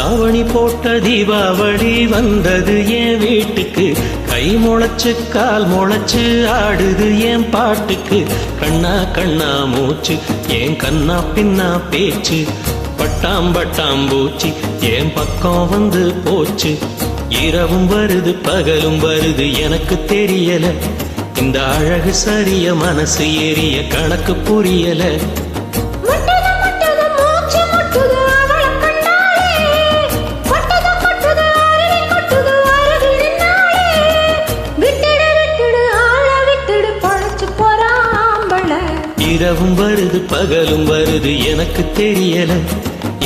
தாவணி போட்ட தீபாவளி வந்தது என் வீட்டுக்கு. கை முளைச்சு கால் முளைச்சு ஆடுது என் பாட்டுக்கு. கண்ணா கண்ணா மூச்சு என் கண்ணா பின்னா பேச்சு. பட்டாம் பட்டாம் பூச்சி என் பக்கம் வந்து போச்சு. இரவும் வருது பகலும் வருது எனக்கு தெரியல. இந்த அழகு சரிய மனசு எரிய கணக்கு புரியல. இரவும் வருது பகலும் வருது எனக்கு தெரியல.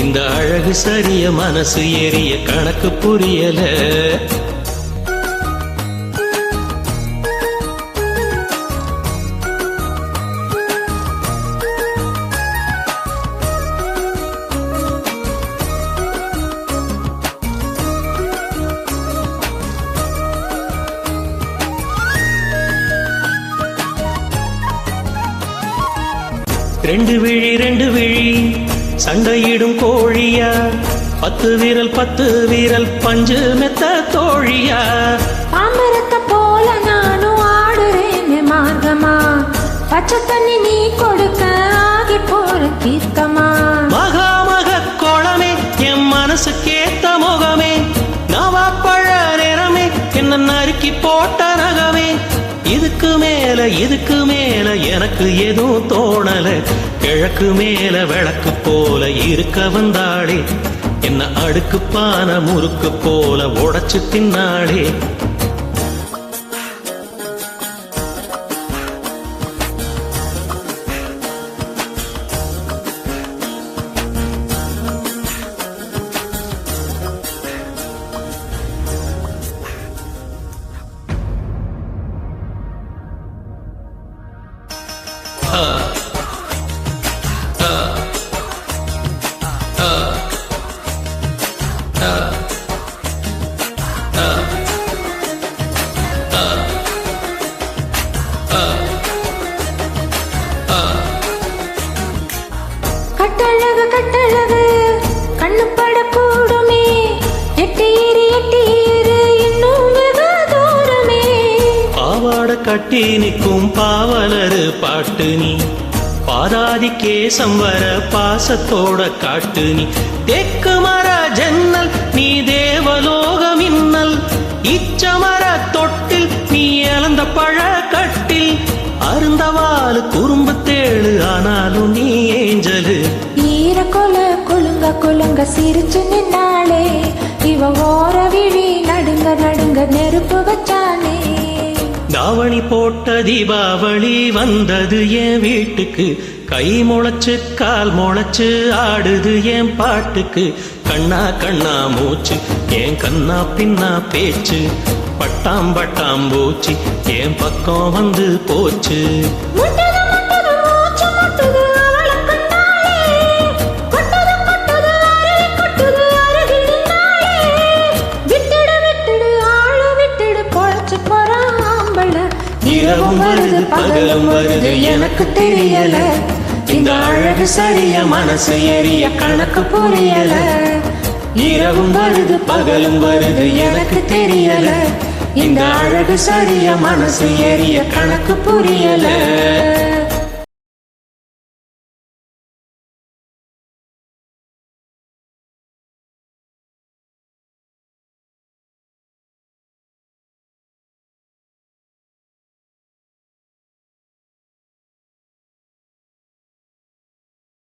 இந்த அழகு சரிய மனசு எரிய கணக்கு புரியல. ரெண்டு விழி சண்டையிடும் கோழியா. 10 விரல் பஞ்சு மெத்த தோழியா. பாமரத்தை போல நானும் ஆடுறேன் மார்க்கமா. பச்சை தண்ணி நீ கொடுக்க ஆகி போற தீர்க்கமா. மகாமக கோளமே என் மனசு கேத்த முகமே. நவாப்பழ நிறமே என்ன நறுக்கி போட்ட நகமே. இதுக்கு மேல எனக்கு எதுவும் தோணல. கிழக்கு மேல விளக்கு போல இருக்க வந்தாளே. என்ன அடுக்கு பான முறுக்கு போல உடைச்சு தின்னாளே. கட்டழகு கண்ணு படக்கூடுமே. எட்டீரு இன்னும் வெகு தூரமே. பாவாட கட்டி நிற்கும் பாவலரு பாட்டு நீ. பாதாதி கேசம் வர பாசத்தோட காட்டு நீ. தெற்கு மர ஜன்னல் நீ தேவலோக மின்னல். இச்சமர தொட்டில் நீ இழந்த பழ கட்டில். அருந்தவாலு குறும்பு தேழு ஆனாலும் நீ ஏஞ்சலு. ஈர கொல குலுங்க சிரிச்சு நின்னாளே. இவ ஓர விழி நடுங்க நெருப்பு வச்சானே. தாவணி போட்ட தீபாவளி வந்தது என் வீட்டுக்கு. கை முளைச்சு கால் முளைச்சு ஆடுது என் பாட்டுக்கு. கண்ணா கண்ணா மூச்சு என் கண்ணா பின்னா பேச்சு. பட்டாம் பட்டாம் பூச்சி என் பக்கம் வந்து போச்சு. இரவும் வருது பகலும் வருது எனக்கு தெரியல. இந்த அழகு சரிய மனசு எரிய கணக்கு புரியல. இரவும் வருது பகலும் வருது எனக்கு தெரியல. இந்த அழகு சரிய மனசு எரிய கணக்கு புரியல.